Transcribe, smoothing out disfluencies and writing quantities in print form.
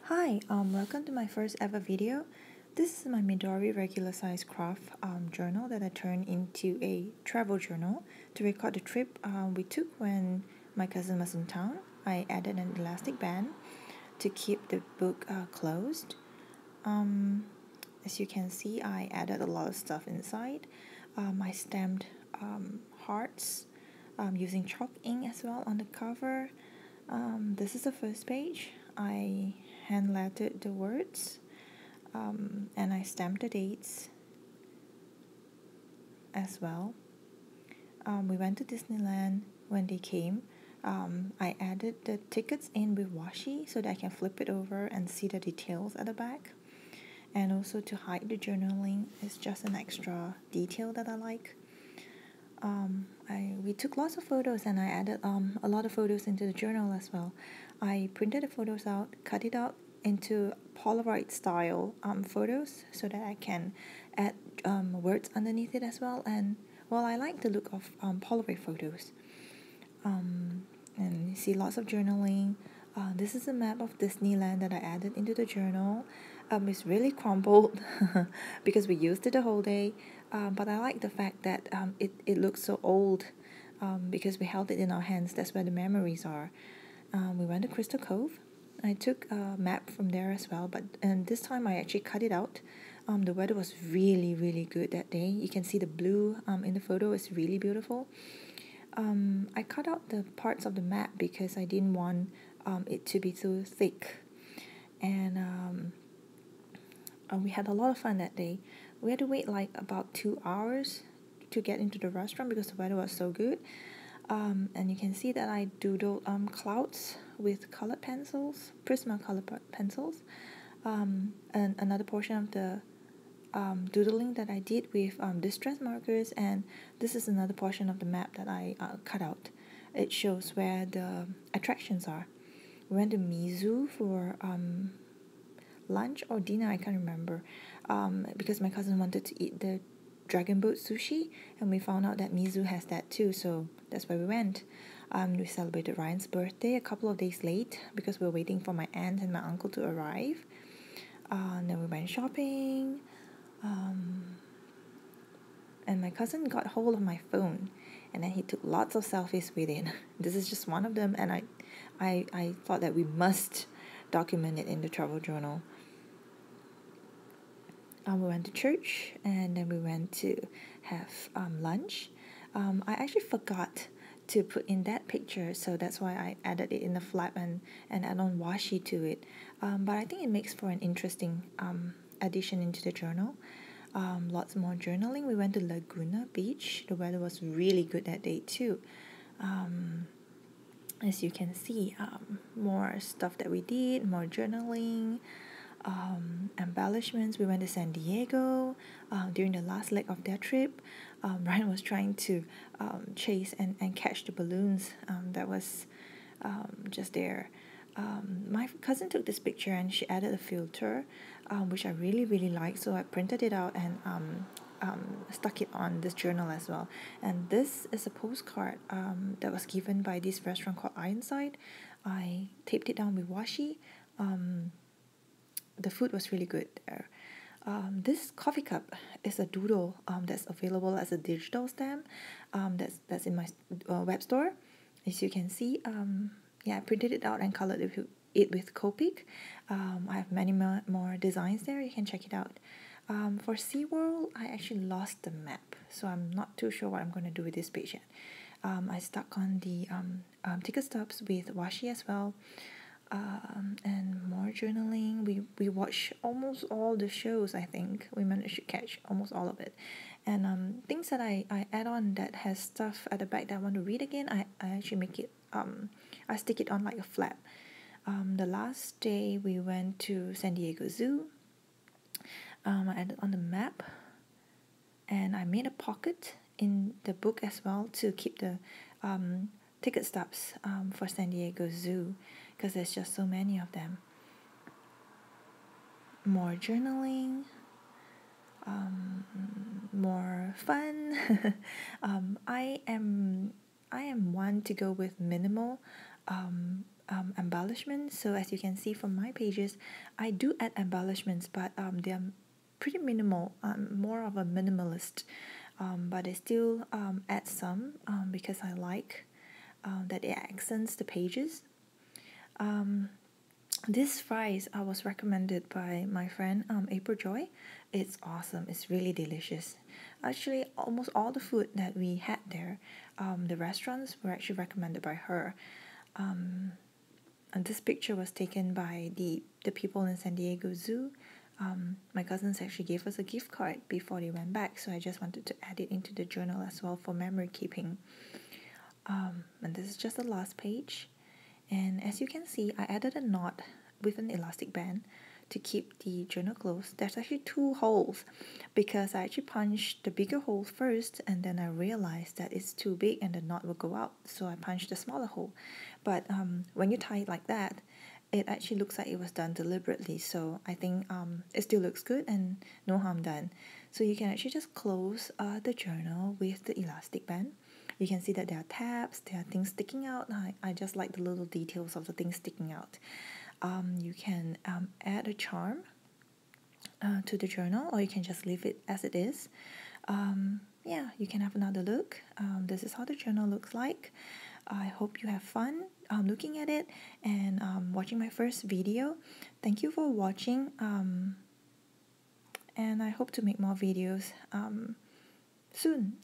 Hi, welcome to my first ever video. This is my Midori regular size Kraft journal that I turned into a travel journal to record the trip we took when my cousin was in town. I added an elastic band to keep the book closed. As you can see, I added a lot of stuff inside. I stamped hearts using chalk ink as well on the cover. This is the first page. I hand lettered the words and I stamped the dates as well. We went to Disneyland when they came. I added the tickets in with washi so that I can flip it over and see the details at the back. And also to hide the journaling is just an extra detail that I like. We took lots of photos and I added a lot of photos into the journal as well. I printed the photos out, cut it out into Polaroid style photos so that I can add words underneath it as well. And well, I like the look of Polaroid photos. And you see lots of journaling. This is a map of Disneyland that I added into the journal. It's really crumpled because we used it the whole day. But I like the fact that it looks so old because we held it in our hands. That's where the memories are. We went to Crystal Cove. I took a map from there as well, and this time I actually cut it out. The weather was really, really good that day. You can see the blue in the photo is really beautiful. I cut out the parts of the map because I didn't want it to be too thick. And we had a lot of fun that day. We had to wait like about 2 hours to get into the restaurant because the weather was so good. And you can see that I doodled clouds with colored pencils, Prismacolor pencils. And another portion of the doodling that I did with distress markers, and this is another portion of the map that I cut out. It shows where the attractions are. We went to Mizu for lunch or dinner, I can't remember, because my cousin wanted to eat the dragon boat sushi, and we found out that Mizu has that too, so that's where we went. We celebrated Ryan's birthday a couple of days late because we were waiting for my aunt and my uncle to arrive. And then we went shopping. And my cousin got hold of my phone and then he took lots of selfies with it. This is just one of them, and I thought that we must document it in the travel journal. We went to church and then we went to have lunch. I actually forgot to put in that picture, so that's why I added it in the flap and add on washi to it. But I think it makes for an interesting addition into the journal. Lots more journaling. We went to Laguna Beach. The weather was really good that day too. As you can see, more stuff that we did, more journaling, embellishments. We went to San Diego during the last leg of their trip. Ryan was trying to chase and catch the balloons that was just there. My cousin took this picture and she added a filter, which I really, really like. So I printed it out and stuck it on this journal as well. And this is a postcard that was given by this restaurant called Ironside. I taped it down with washi. The food was really good there. This coffee cup is a doodle that's available as a digital stamp. That's in my web store. As you can see, I printed it out and colored it with Copic. I have many more designs there. You can check it out. For SeaWorld, I actually lost the map, so I'm not too sure what I'm going to do with this page yet. I stuck on the ticket stubs with washi as well. And more journaling. We watched almost all the shows. I think we managed to catch almost all of it. And things that I add on that has stuff at the back that I want to read again, I actually make it I stick it on like a flap. The last day we went to San Diego Zoo. I added on the map, and I made a pocket in the book as well to keep the ticket stubs for San Diego Zoo because there's just so many of them. More journaling, more fun. I am one to go with minimal embellishments. So as you can see from my pages, I do add embellishments, but they're pretty minimal. I'm more of a minimalist, but I still add some because I like that it accents the pages. This fries I was recommended by my friend April Joy. It's awesome. It's really delicious. Actually, almost all the food that we had there, the restaurants were actually recommended by her. And this picture was taken by the people in San Diego Zoo. My cousins actually gave us a gift card before they went back, so I just wanted to add it into the journal as well for memory keeping. And this is just the last page. And as you can see, I added a knot with an elastic band to keep the journal closed. There's actually 2 holes because I actually punched the bigger hole first, and then I realized that it's too big and the knot will go out, so I punched the smaller hole. But when you tie it like that, it actually looks like it was done deliberately, so I think it still looks good and no harm done. So you can actually just close the journal with the elastic band. You can see that there are tabs, there are things sticking out. I just like the little details of the things sticking out. You can add a charm to the journal, or you can just leave it as it is. Yeah, you can have another look. This is how the journal looks like. I hope you have fun looking at it and watching my first video. Thank you for watching, and I hope to make more videos soon.